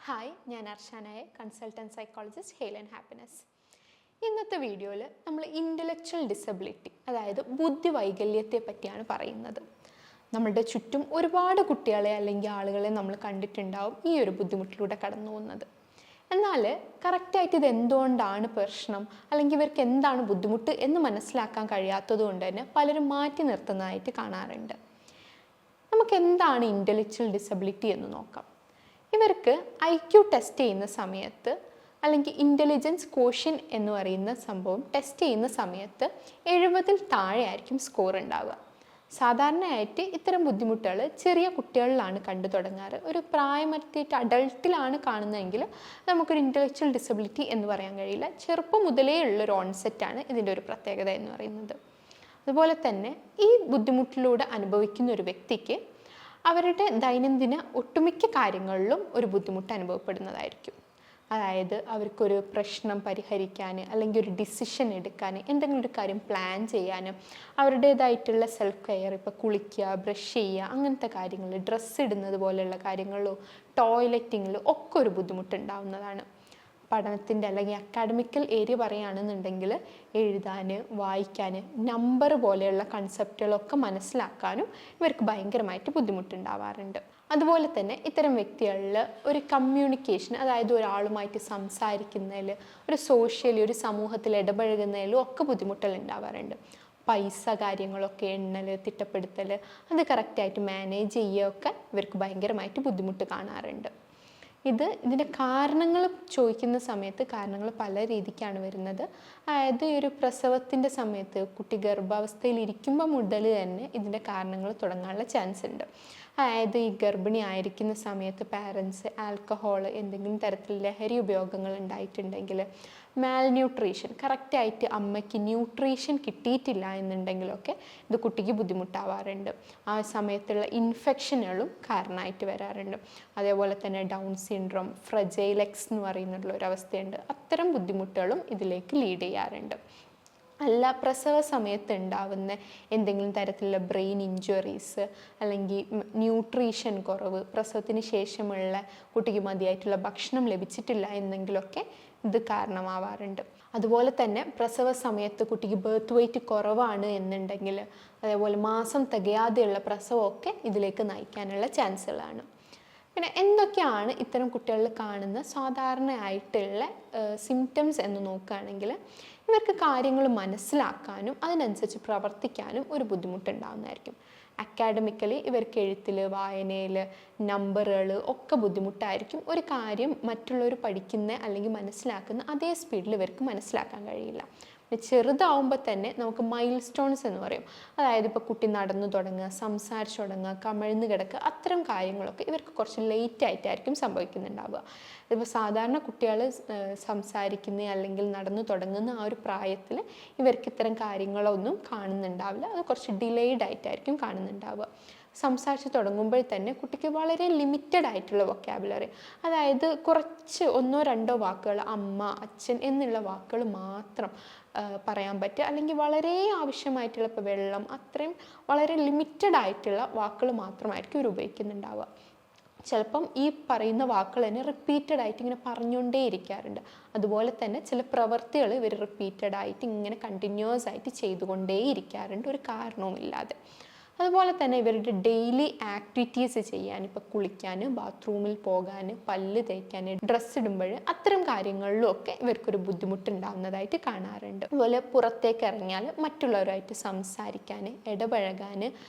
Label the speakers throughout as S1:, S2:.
S1: Hi, ഞാൻ അർഷാനായ consultant psychologist hale and happiness. ഇന്നത്തെ വീഡിയോയിൽ നമ്മൾ ഇൻ്റലക്ച്വൽ ഡിസബിലിറ്റി, അതായത് ബുദ്ധി വൈകല്യത്തെ പറ്റിയാണ് പറയുന്നത്. നമ്മളുടെ ചുറ്റും ഒരുപാട് കുട്ടികളെ അല്ലെങ്കിൽ ആളുകളെ നമ്മൾ കണ്ടിട്ടുണ്ടാവും ഈ ഒരു ബുദ്ധിമുട്ടിലൂടെ കടന്നു പോകുന്നത്. എന്നാൽ കറക്റ്റായിട്ട് ഇത് എന്തുകൊണ്ടാണ് പ്രശ്നം, അല്ലെങ്കിൽ ഇവർക്ക് എന്താണ് ബുദ്ധിമുട്ട് എന്ന് മനസ്സിലാക്കാൻ കഴിയാത്തത് കൊണ്ട് തന്നെ പലരും മാറ്റി നിർത്തുന്നതായിട്ട് കാണാറുണ്ട്. നമുക്ക് എന്താണ് ഇൻ്റലക്ച്വൽ ഡിസബിലിറ്റി എന്ന് നോക്കാം. ഇവർക്ക് IQ ടെസ്റ്റ് ചെയ്യുന്ന സമയത്ത് അല്ലെങ്കിൽ ഇൻ്റലിജൻസ് ക്വോഷ്യൻ എന്ന് പറയുന്ന സംഭവം ടെസ്റ്റ് ചെയ്യുന്ന സമയത്ത് 70-ൽ താഴെ ആയിരിക്കും സ്കോർ ഉണ്ടാവുക. സാധാരണയായിട്ട് ഇത്തരം ബുദ്ധിമുട്ടുകൾ ചെറിയ കുട്ടികളിലാണ് കണ്ടു തുടങ്ങാറ്. ഒരു പ്രായമെത്തിയിട്ട് അഡൾട്ടിലാണ് കാണുന്നതെങ്കിൽ നമുക്കൊരു ഇൻ്റലക്ച്വൽ ഡിസബിലിറ്റി എന്ന് പറയാൻ കഴിയില്ല. ചെറുപ്പം മുതലേ ഉള്ളൊരു ഓൺസെറ്റാണ് ഇതിൻ്റെ ഒരു പ്രത്യേകത എന്ന് പറയുന്നത്. അതുപോലെ തന്നെ ഈ ബുദ്ധിമുട്ടിലൂടെ അനുഭവിക്കുന്ന ഒരു വ്യക്തിക്ക് അവരുടെ ദൈനംദിന ഒട്ടുമിക്ക കാര്യങ്ങളിലും ഒരു ബുദ്ധിമുട്ട് അനുഭവപ്പെടുന്നതായിരിക്കും. അതായത് അവർക്കൊരു പ്രശ്നം പരിഹരിക്കാൻ, അല്ലെങ്കിൽ ഒരു ഡിസിഷൻ എടുക്കാൻ, എന്തെങ്കിലും ഒരു കാര്യം പ്ലാൻ ചെയ്യാൻ, അവരുടേതായിട്ടുള്ള സെൽഫ് കെയർ, ഇപ്പോൾ കുളിക്കുക, ബ്രഷ് ചെയ്യുക, അങ്ങനത്തെ കാര്യങ്ങൾ, ഡ്രസ്സ് ഇടുന്നത് പോലെയുള്ള കാര്യങ്ങളിലോ ടോയ്ലറ്റിങ്ങിലോ ഒക്കെ ഒരു ബുദ്ധിമുട്ടുണ്ടാവുന്നതാണ്. പഠനത്തിൻ്റെ അല്ലെങ്കിൽ അക്കാഡമിക്കൽ ഏരിയ പറയുകയാണെന്നുണ്ടെങ്കിൽ എഴുതാൻ, വായിക്കാൻ, നമ്പർ പോലെയുള്ള കൺസെപ്റ്റുകളൊക്കെ മനസ്സിലാക്കാനും ഇവർക്ക് ഭയങ്കരമായിട്ട് ബുദ്ധിമുട്ടുണ്ടാവാറുണ്ട്. അതുപോലെ തന്നെ ഇത്തരം വ്യക്തികളിൽ ഒരു കമ്മ്യൂണിക്കേഷൻ, അതായത് ഒരാളുമായിട്ട് സംസാരിക്കുന്നതിൽ, ഒരു സോഷ്യലി ഒരു സമൂഹത്തിൽ ഇടപഴകുന്നതിലും ഒക്കെ ബുദ്ധിമുട്ടുകൾ ഉണ്ടാവാറുണ്ട്. പൈസ കാര്യങ്ങളൊക്കെ എണ്ണൽ, തിട്ടപ്പെടുത്തൽ, അത് കറക്റ്റായിട്ട് മാനേജ് ചെയ്യുകയൊക്കെ ഇവർക്ക് ഭയങ്കരമായിട്ട് ബുദ്ധിമുട്ട് കാണാറുണ്ട്. ഇതിൻ്റെ കാരണങ്ങൾ ചോദിക്കുന്ന സമയത്ത് കാരണങ്ങൾ പല രീതിക്കാണ് വരുന്നത്. അതായത് ഈ ഒരു പ്രസവത്തിൻ്റെ സമയത്ത് കുട്ടി ഗർഭാവസ്ഥയിൽ ഇരിക്കുമ്പോൾ മുതൽ തന്നെ ഇതിൻ്റെ കാരണങ്ങൾ തുടങ്ങാനുള്ള ചാൻസ് ഉണ്ട്. അതായത് ഈ ഗർഭിണി ആയിരിക്കുന്ന സമയത്ത് പാരൻസ് ആൽക്കഹോൾ, എന്തെങ്കിലും തരത്തിൽ ലഹരി ഉപയോഗങ്ങൾ ഉണ്ടായിട്ടുണ്ടെങ്കിൽ, മാൽന്യൂട്രീഷൻ, കറക്റ്റായിട്ട് അമ്മയ്ക്ക് ന്യൂട്രീഷൻ കിട്ടിയിട്ടില്ല എന്നുണ്ടെങ്കിലൊക്കെ ഇത് കുട്ടിക്ക് ബുദ്ധിമുട്ടാവാറുണ്ട്. ആ സമയത്തുള്ള ഇൻഫെക്ഷനുകളും കാരണമായിട്ട് വരാറുണ്ട്. അതേപോലെ തന്നെ ഡൗൺ സിൻഡ്രോം, ഫ്രജൈൽ എക്സ് എന്ന് പറയുന്നുള്ളൊരവസ്ഥയുണ്ട്. അത്തരം ബുദ്ധിമുട്ടുകളും ഇതിലേക്ക് ലീഡ് ചെയ്യാറുണ്ട്. അല്ല, പ്രസവ സമയത്ത് ഉണ്ടാവുന്ന എന്തെങ്കിലും തരത്തിലുള്ള ബ്രെയിൻ ഇഞ്ചുറീസ്, അല്ലെങ്കിൽ ന്യൂട്രീഷൻ കുറവ്, പ്രസവത്തിന് ശേഷമുള്ള കുട്ടിക്ക് മതിയായിട്ടുള്ള ഭക്ഷണം ലഭിച്ചിട്ടില്ല എന്നെങ്കിലൊക്കെ ഇത് കാരണമാവാറുണ്ട്. അതുപോലെ തന്നെ പ്രസവ സമയത്ത് കുട്ടിക്ക് ബർത്ത് വെയ്റ്റ് കുറവാണ് എന്നുണ്ടെങ്കിൽ, അതേപോലെ മാസം തികയാതെയുള്ള പ്രസവമൊക്കെ ഇതിലേക്ക് നയിക്കാനുള്ള ചാൻസുകളാണ്. പിന്നെ എന്തൊക്കെയാണ് ഇത്തരം കുട്ടികളിൽ കാണുന്ന സാധാരണയായിട്ടുള്ള സിംറ്റംസ് എന്ന് നോക്കുകയാണെങ്കിൽ, ഇവർക്ക് കാര്യങ്ങൾ മനസ്സിലാക്കാനും അതിനനുസരിച്ച് പ്രവർത്തിക്കാനും ഒരു ബുദ്ധിമുട്ടുണ്ടാകുന്നതായിരിക്കും. അക്കാഡമിക്കലി ഇവർക്ക് എഴുത്തിൽ, വായനയിൽ, നമ്പറുകൾ ഒക്കെ ബുദ്ധിമുട്ടായിരിക്കും. ഒരു കാര്യം മറ്റുള്ളവർ പഠിക്കുന്ന അല്ലെങ്കിൽ മനസ്സിലാക്കുന്ന അതേ സ്പീഡിൽ ഇവർക്ക് മനസ്സിലാക്കാൻ കഴിയില്ല. ചെറുതാവുമ്പോൾ തന്നെ നമുക്ക് മൈൽ സ്റ്റോൺസ് എന്ന് പറയും. അതായത് ഇപ്പോൾ കുട്ടി നടന്നു തുടങ്ങുക, സംസാരിച്ചു തുടങ്ങുക, കമിഴ്ന്ന് കിടക്കുക, അത്തരം കാര്യങ്ങളൊക്കെ ഇവർക്ക് കുറച്ച് ലേറ്റ് ആയിട്ടായിരിക്കും സംഭവിക്കുന്നുണ്ടാവുക. ഇപ്പോൾ സാധാരണ കുട്ടികൾ സംസാരിക്കുന്ന അല്ലെങ്കിൽ നടന്നു തുടങ്ങുന്ന ആ ഒരു പ്രായത്തിൽ ഇവർക്ക് ഇത്തരം കാര്യങ്ങളൊന്നും കാണുന്നുണ്ടാവില്ല. അത് കുറച്ച് ഡിലേയ്ഡ് ആയിട്ടായിരിക്കും കാണുന്നുണ്ടാവുക. സംസാരിച്ച് തുടങ്ങുമ്പോൾ തന്നെ കുട്ടിക്ക് വളരെ ലിമിറ്റഡ് ആയിട്ടുള്ള വൊക്കാബുലറി, അതായത് കുറച്ച് 1-2 വാക്കുകൾ, അമ്മ, അച്ഛൻ എന്നുള്ള വാക്കുകൾ മാത്രം പറയാൻ പറ്റുക, അല്ലെങ്കിൽ വളരെ ആവശ്യമായിട്ടുള്ള ഇപ്പോൾ വെള്ളം, അത്രയും വളരെ ലിമിറ്റഡ് ആയിട്ടുള്ള വാക്കുകൾ മാത്രമായിരിക്കും ഇവർ ഉപയോഗിക്കുന്നുണ്ടാവുക. ചിലപ്പം ഈ പറയുന്ന വാക്കുകൾ തന്നെ റിപ്പീറ്റഡ് ആയിട്ട് ഇങ്ങനെ പറഞ്ഞുകൊണ്ടേ ഇരിക്കാറുണ്ട്. അതുപോലെ തന്നെ ചില പ്രവൃത്തികൾ ഇവർ റിപ്പീറ്റഡ് ആയിട്ട് ഇങ്ങനെ കണ്ടിന്യൂസ് ആയിട്ട് ചെയ്തുകൊണ്ടേ ഇരിക്കാറുണ്ട്, ഒരു കാരണവുമില്ലാതെ. അതുപോലെ തന്നെ ഇവരുടെ ഡെയിലി ആക്ടിവിറ്റീസ് ചെയ്യാൻ, ഇപ്പോൾ കുളിക്കാൻ, ബാത്റൂമിൽ പോകാൻ, പല്ല് തേക്കാൻ, ഡ്രസ്സ് ഇടുമ്പോൾ അത്തരം കാര്യങ്ങളിലും ഒക്കെ ഇവർക്കൊരു ബുദ്ധിമുട്ടുണ്ടാകുന്നതായിട്ട് കാണാറുണ്ട്. അതുപോലെ പുറത്തേക്ക് ഇറങ്ങിയാൽ മറ്റുള്ളവരുമായിട്ട് സംസാരിക്കാൻ, ഇടപഴകാൻ,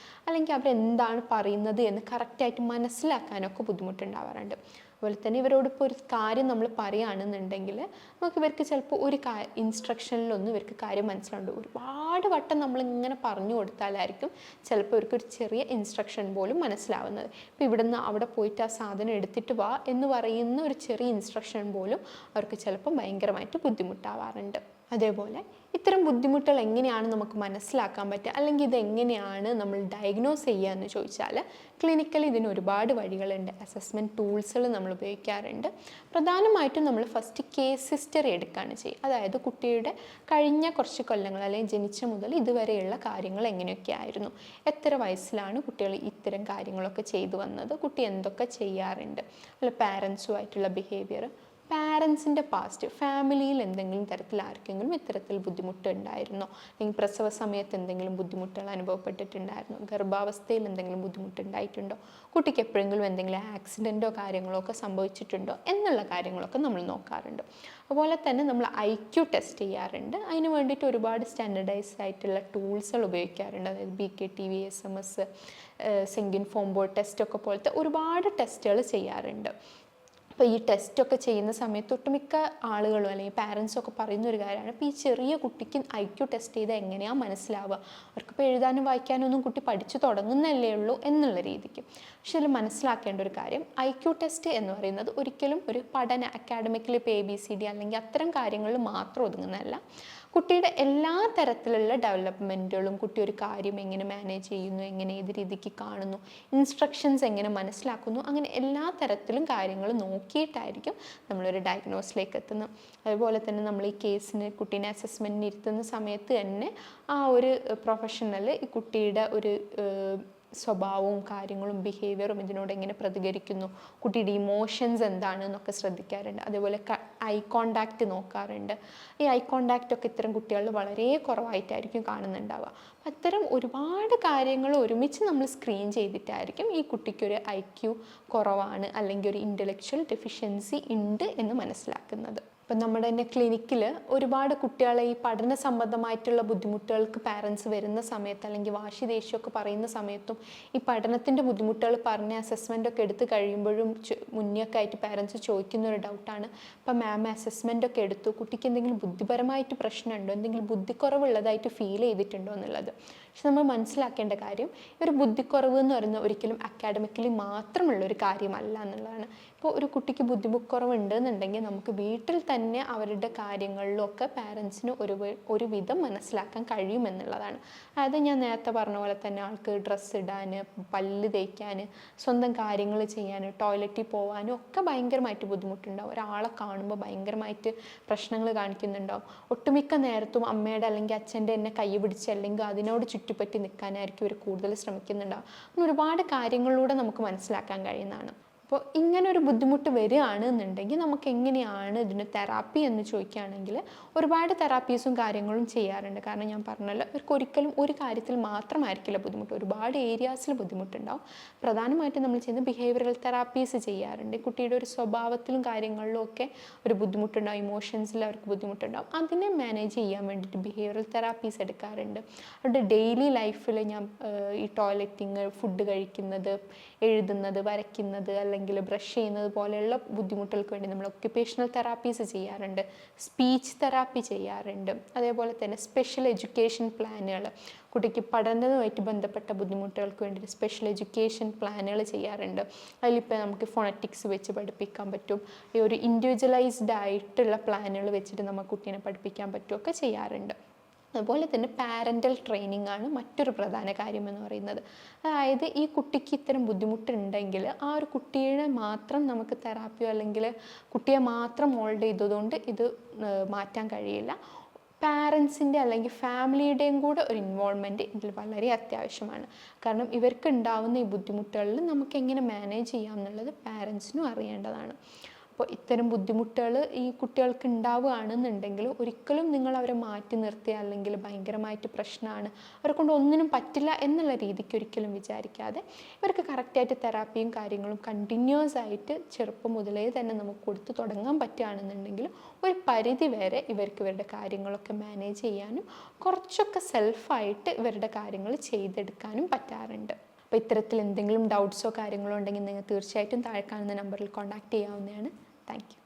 S1: അല്ലെങ്കിൽ അവരെന്താണ് പറയുന്നത് എന്ന് കറക്റ്റായിട്ട് മനസ്സിലാക്കാനൊക്കെ ബുദ്ധിമുട്ടുണ്ടാവാറുണ്ട്. അതുപോലെ തന്നെ ഇവരോടിപ്പോൾ ഒരു കാര്യം നമ്മൾ പറയുകയാണെന്നുണ്ടെങ്കിൽ നമുക്ക് ഇവർക്ക് ചിലപ്പോൾ ഒരു ഇൻസ്ട്രക്ഷനിലൊന്നും ഇവർക്ക് കാര്യം മനസ്സിലാവുണ്ട്. ഒരുപാട് വട്ടം നമ്മളിങ്ങനെ പറഞ്ഞു കൊടുത്താലായിരിക്കും ചിലപ്പോൾ ഇവർക്കൊരു ചെറിയ ഇൻസ്ട്രക്ഷൻ പോലും മനസ്സിലാവുന്നത്. ഇപ്പോൾ ഇവിടുന്ന് അവിടെ പോയിട്ട് ആ സാധനം എടുത്തിട്ട് വാ എന്ന് പറയുന്ന ഒരു ചെറിയ ഇൻസ്ട്രക്ഷൻ പോലും അവർക്ക് ചിലപ്പോൾ ഭയങ്കരമായിട്ട് ബുദ്ധിമുട്ടാവാറുണ്ട്. അതേപോലെ ഇത്തരം ബുദ്ധിമുട്ടുകൾ എങ്ങനെയാണ് നമുക്ക് മനസ്സിലാക്കാൻ പറ്റുക, അല്ലെങ്കിൽ ഇതെങ്ങനെയാണ് നമ്മൾ ഡയഗ്നോസ് ചെയ്യുക എന്ന് ചോദിച്ചാൽ ക്ലിനിക്കലി ഇതിന് ഒരുപാട് വഴികളുണ്ട്. അസസ്മെൻറ്റ് ടൂൾസുകൾ നമ്മൾ ഉപയോഗിക്കാറുണ്ട്. പ്രധാനമായിട്ടും നമ്മൾ ഫസ്റ്റ് കേസ് ഹിസ്റ്ററി എടുക്കുകയാണ് ചെയ്യുക. അതായത് കുട്ടിയുടെ കഴിഞ്ഞ കുറച്ച് കൊല്ലങ്ങൾ അല്ലെങ്കിൽ ജനിച്ച മുതൽ ഇതുവരെയുള്ള കാര്യങ്ങൾ എങ്ങനെയൊക്കെ ആയിരുന്നു, എത്ര വയസ്സിലാണ് കുട്ടികൾ ഇത്തരം കാര്യങ്ങളൊക്കെ ചെയ്തു വന്നത്, കുട്ടി എന്തൊക്കെ ചെയ്യാറുണ്ട്, അല്ല പാരൻസുമായിട്ടുള്ള ബിഹേവിയർ, പാരൻസിൻ്റെ പാസ്റ്റ്, ഫാമിലിയിൽ എന്തെങ്കിലും തരത്തിൽ ആർക്കെങ്കിലും ഇത്തരത്തിൽ ബുദ്ധിമുട്ട് ഉണ്ടായിരുന്നോ, അല്ലെങ്കിൽ പ്രസവ സമയത്ത് എന്തെങ്കിലും ബുദ്ധിമുട്ടുകൾ അനുഭവപ്പെട്ടിട്ടുണ്ടായിരുന്നോ, ഗർഭാവസ്ഥയിൽ എന്തെങ്കിലും ബുദ്ധിമുട്ടുണ്ടായിട്ടുണ്ടോ, കുട്ടിക്ക് എപ്പോഴെങ്കിലും എന്തെങ്കിലും ആക്സിഡൻറ്റോ കാര്യങ്ങളോ ഒക്കെ സംഭവിച്ചിട്ടുണ്ടോ എന്നുള്ള കാര്യങ്ങളൊക്കെ നമ്മൾ നോക്കാറുണ്ട്. അതുപോലെ തന്നെ നമ്മൾ IQ ടെസ്റ്റ് ചെയ്യാറുണ്ട്. അതിന് വേണ്ടിയിട്ട് ഒരുപാട് സ്റ്റാൻഡർഡൈസ് ആയിട്ടുള്ള ടൂൾസുകൾ ഉപയോഗിക്കാറുണ്ട്. അതായത് BKT, VSMS, സെങ്കിൻ ഫോംബോർഡ് ടെസ്റ്റ് ഒക്കെ പോലത്തെ ഒരുപാട് ടെസ്റ്റുകൾ ചെയ്യാറുണ്ട്. അപ്പോൾ ഈ ടെസ്റ്റൊക്കെ ചെയ്യുന്ന സമയത്ത് ഒട്ടുമിക്ക ആളുകളും അല്ലെങ്കിൽ പാരൻസൊക്കെ പറയുന്ന ഒരു കാര്യമാണ്, ഇപ്പോൾ ഈ ചെറിയ കുട്ടിക്ക് IQ ടെസ്റ്റ് ചെയ്താൽ എങ്ങനെയാണ് മനസ്സിലാവുക, അവർക്കിപ്പോൾ എഴുതാനും വായിക്കാനൊന്നും കുട്ടി പഠിച്ചു തുടങ്ങുന്നല്ലേ ഉള്ളൂ എന്നുള്ള രീതിക്ക്. പക്ഷെ ഇതിൽ മനസ്സിലാക്കേണ്ട ഒരു കാര്യം, IQ ടെസ്റ്റ് എന്ന് പറയുന്നത് ഒരിക്കലും ഒരു പഠന അക്കാഡമിക്കലി ഇപ്പോൾ ABCD അല്ലെങ്കിൽ അത്തരം കാര്യങ്ങളിൽ മാത്രം ഒതുങ്ങുന്നതല്ല. കുട്ടിയുടെ എല്ലാ തരത്തിലുള്ള ഡെവലപ്മെൻറ്റുകളും, കുട്ടി ഒരു കാര്യം എങ്ങനെ മാനേജ് ചെയ്യുന്നു, എങ്ങനെ ഏത് രീതിക്ക് കാണുന്നു, ഇൻസ്ട്രക്ഷൻസ് എങ്ങനെ മനസ്സിലാക്കുന്നു, അങ്ങനെ എല്ലാ തരത്തിലും കാര്യങ്ങൾ നോക്കിയിട്ടായിരിക്കും നമ്മളൊരു ഡയഗ്നോസിലേക്ക് എത്തുന്നത്. അതുപോലെ തന്നെ നമ്മൾ ഈ കേസിന് കുട്ടീനെ അസസ്മെൻറ്റിന് ഇരുത്തുന്ന സമയത്ത് തന്നെ ആ ഒരു പ്രൊഫഷണൽ ഈ കുട്ടിയുടെ ഒരു സ്വഭാവവും കാര്യങ്ങളും ബിഹേവിയറും ഇതിനോട് എങ്ങനെ പ്രതികരിക്കുന്നു, കുട്ടിയുടെ ഇമോഷൻസ് എന്താണ് എന്നൊക്കെ ശ്രദ്ധിക്കാറുണ്ട്. അതേപോലെ ഐ കോണ്ടാക്റ്റ് നോക്കാറുണ്ട്. ഈ ഐ കോണ്ടാക്റ്റ് ഒക്കെ ഇത്തരം കുട്ടികളിൽ വളരെ കുറവായിട്ടായിരിക്കും കാണുന്നുണ്ടാവുക. അത്തരം ഒരുപാട് കാര്യങ്ങൾ ഒരുമിച്ച് നമ്മൾ സ്ക്രീൻ ചെയ്തിട്ടായിരിക്കും ഈ കുട്ടിക്കൊരു IQ കുറവാണ് അല്ലെങ്കിൽ ഒരു ഇൻ്റലക്ച്വൽ ഡെഫിഷ്യൻസി ഉണ്ട് എന്ന് മനസ്സിലാക്കുന്നത്. ഇപ്പം നമ്മുടെ തന്നെ ക്ലിനിക്കിൽ ഒരുപാട് കുട്ടികളെ ഈ പഠന സംബന്ധമായിട്ടുള്ള ബുദ്ധിമുട്ടുകൾക്ക് പാരൻസ് വരുന്ന സമയത്ത് അല്ലെങ്കിൽ വാശി ദേഷ്യമൊക്കെ പറയുന്ന സമയത്തും ഈ പഠനത്തിൻ്റെ ബുദ്ധിമുട്ടുകൾ പറഞ്ഞ് അസസ്മെൻ്റൊക്കെ എടുത്ത് കഴിയുമ്പോഴും മുന്നേയൊക്കെ ആയിട്ട് പാരൻസ് ചോദിക്കുന്ന ഒരു ഡൗട്ടാണ്, ഇപ്പം മാം അസസ്മെൻ്റൊക്കെ എടുത്തു, കുട്ടിക്ക് എന്തെങ്കിലും ബുദ്ധിപരമായിട്ട് പ്രശ്നമുണ്ടോ, എന്തെങ്കിലും ബുദ്ധിക്കുറവുള്ളതായിട്ട് ഫീൽ ചെയ്തിട്ടുണ്ടോ എന്നുള്ളത്. പക്ഷെ നമ്മൾ മനസ്സിലാക്കേണ്ട കാര്യം, ഒരു ബുദ്ധിക്കുറവ് എന്ന് പറയുന്നത് ഒരിക്കലും അക്കാഡമിക്കലി മാത്രമുള്ളൊരു കാര്യമല്ല എന്നുള്ളതാണ്. ഇപ്പോൾ ഒരു കുട്ടിക്ക് ബുദ്ധിമുട്ടുറവുണ്ട് എന്നുണ്ടെങ്കിൽ നമുക്ക് വീട്ടിൽ തന്നെ അവരുടെ കാര്യങ്ങളിലൊക്കെ പാരൻസിന് ഒരുവിധം മനസ്സിലാക്കാൻ കഴിയുമെന്നുള്ളതാണ്. അതായത് ഞാൻ നേരത്തെ പറഞ്ഞ പോലെ തന്നെ ആൾക്ക് ഡ്രസ്സ് ഇടാൻ, പല്ല് തേക്കാൻ, സ്വന്തം കാര്യങ്ങൾ ചെയ്യാൻ, ടോയ്ലറ്റിൽ പോകാനും ഒക്കെ ഭയങ്കരമായിട്ട് ബുദ്ധിമുട്ടുണ്ടാവും. ഒരാളെ കാണുമ്പോൾ ഭയങ്കരമായിട്ട് പ്രശ്നങ്ങൾ കാണിക്കുന്നുണ്ടാവും. ഒട്ടുമിക്ക നേരത്തും അമ്മയുടെ അല്ലെങ്കിൽ അച്ഛൻ്റെ എന്നെ കൈ പിടിച്ച് അല്ലെങ്കിൽ അതിനോട് ചുറ്റിപ്പറ്റി നിൽക്കാനായിരിക്കും ഇവർ കൂടുതൽ ശ്രമിക്കുന്നുണ്ടാവും. അങ്ങനെ ഒരുപാട് കാര്യങ്ങളിലൂടെ നമുക്ക് മനസ്സിലാക്കാൻ കഴിയുന്നതാണ്. അപ്പോൾ ഇങ്ങനൊരു ബുദ്ധിമുട്ട് വരികയാണ് എന്നുണ്ടെങ്കിൽ നമുക്ക് എങ്ങനെയാണ് ഇതിന് തെറാപ്പി എന്ന് ചോദിക്കുകയാണെങ്കിൽ ഒരുപാട് തെറാപ്പീസും കാര്യങ്ങളും ചെയ്യാറുണ്ട്. കാരണം ഞാൻ പറഞ്ഞല്ലോ, ഇവർക്ക് ഒരിക്കലും ഒരു കാര്യത്തിൽ മാത്രമായിരിക്കില്ല ബുദ്ധിമുട്ട്, ഒരുപാട് ഏരിയാസിൽ ബുദ്ധിമുട്ടുണ്ടാവും. പ്രധാനമായിട്ടും നമ്മൾ ചെയ്യുന്ന ബിഹേവിയറൽ തെറാപ്പീസ് ചെയ്യാറുണ്ട്. കുട്ടിയുടെ ഒരു സ്വഭാവത്തിലും കാര്യങ്ങളിലും ഒക്കെ ഒരു ബുദ്ധിമുട്ടുണ്ടാവും, ഇമോഷൻസിൽ അവർക്ക് ബുദ്ധിമുട്ടുണ്ടാവും. അതിനെ മാനേജ് ചെയ്യാൻ വേണ്ടിയിട്ട് ബിഹേവിയറൽ തെറാപ്പീസ് എടുക്കാറുണ്ട്. അവരുടെ ഡെയിലി ലൈഫിൽ ഞാൻ ഈ ടോയ്ലറ്റിങ്, ഫുഡ് കഴിക്കുന്നത്, എഴുതുന്നത്, വരയ്ക്കുന്നത് അല്ലെങ്കിൽ ബ്രഷ് ചെയ്യുന്നത് പോലെയുള്ള ബുദ്ധിമുട്ടുകൾക്ക് വേണ്ടി നമ്മൾ ഒക്യുപേഷണൽ തെറാപ്പീസ് ചെയ്യാറുണ്ട്, സ്പീച്ച് തെറാപ്പി ചെയ്യാറുണ്ട്. അതേപോലെ തന്നെ സ്പെഷ്യൽ എഡ്യൂക്കേഷൻ പ്ലാനുകൾ, കുട്ടിക്ക് പഠനവുമായിട്ട് ബന്ധപ്പെട്ട ബുദ്ധിമുട്ടുകൾക്ക് വേണ്ടി സ്പെഷ്യൽ എഡ്യൂക്കേഷൻ പ്ലാനുകൾ ചെയ്യാറുണ്ട്. അതിലിപ്പോൾ നമുക്ക് ഫോണറ്റിക്സ് വെച്ച് പഠിപ്പിക്കാൻ പറ്റും, ഈ ഒരു ഇൻഡിവിജ്വലൈസ്ഡ് ആയിട്ടുള്ള പ്ലാനുകൾ വെച്ചിട്ട് നമുക്ക് കുട്ടീനെ പഠിപ്പിക്കാൻ പറ്റുമൊക്കെ ചെയ്യാറുണ്ട്. അതുപോലെ തന്നെ പാരൻ്റൽ ട്രെയിനിങ് ആണ് മറ്റൊരു പ്രധാന കാര്യം എന്ന് പറയുന്നത്. അതായത് ഈ കുട്ടിക്ക് ഇത്തരം ബുദ്ധിമുട്ടുണ്ടെങ്കിൽ ആ ഒരു കുട്ടിയെ മാത്രം നമുക്ക് തെറാപ്പിയോ അല്ലെങ്കിൽ കുട്ടിയെ മാത്രം മോൾഡ് ചെയ്തതുകൊണ്ട് ഇത് മാറ്റാൻ കഴിയില്ല. പാരൻസിൻ്റെ അല്ലെങ്കിൽ ഫാമിലിയുടെയും കൂടെ ഒരു ഇൻവോൾവ്മെൻറ്റ് ഇതിൽ വളരെ അത്യാവശ്യമാണ്. കാരണം ഇവർക്ക് ഉണ്ടാവുന്ന ഈ ബുദ്ധിമുട്ടുകളിൽ നമുക്ക് എങ്ങനെ മാനേജ് ചെയ്യാം എന്നുള്ളത് പാരൻസിനും അറിയേണ്ടതാണ്. അപ്പോൾ ഇത്തരം ബുദ്ധിമുട്ടുകൾ ഈ കുട്ടികൾക്ക് ഉണ്ടാവുകയാണെന്നുണ്ടെങ്കിൽ ഒരിക്കലും നിങ്ങൾ അവരെ മാറ്റി നിർത്തിയ അല്ലെങ്കിൽ ഭയങ്കരമായിട്ട് പ്രശ്നമാണ്, അവരെ കൊണ്ട് ഒന്നിനും പറ്റില്ല എന്നുള്ള രീതിക്ക് ഒരിക്കലും വിചാരിക്കാതെ ഇവർക്ക് കറക്റ്റായിട്ട് തെറാപ്പിയും കാര്യങ്ങളും കണ്ടിന്യൂസ് ആയിട്ട് ചെറുപ്പം മുതലേ തന്നെ നമുക്ക് കൊടുത്തു തുടങ്ങാൻ പറ്റുകയാണെന്നുണ്ടെങ്കിൽ ഒരു പരിധി വരെ ഇവർക്ക് ഇവരുടെ കാര്യങ്ങളൊക്കെ മാനേജ് ചെയ്യാനും കുറച്ചൊക്കെ സെൽഫായിട്ട് ഇവരുടെ കാര്യങ്ങൾ ചെയ്തെടുക്കാനും പറ്റാറുണ്ട്. അപ്പോൾ ഇത്തരത്തിൽ എന്തെങ്കിലും ഡൗട്ട്സോ കാര്യങ്ങളോ ഉണ്ടെങ്കിൽ നിങ്ങൾ തീർച്ചയായിട്ടും താഴെ കാണുന്ന നമ്പറിൽ കോൺടാക്റ്റ് ചെയ്യാവുന്നതാണ്. Thank you.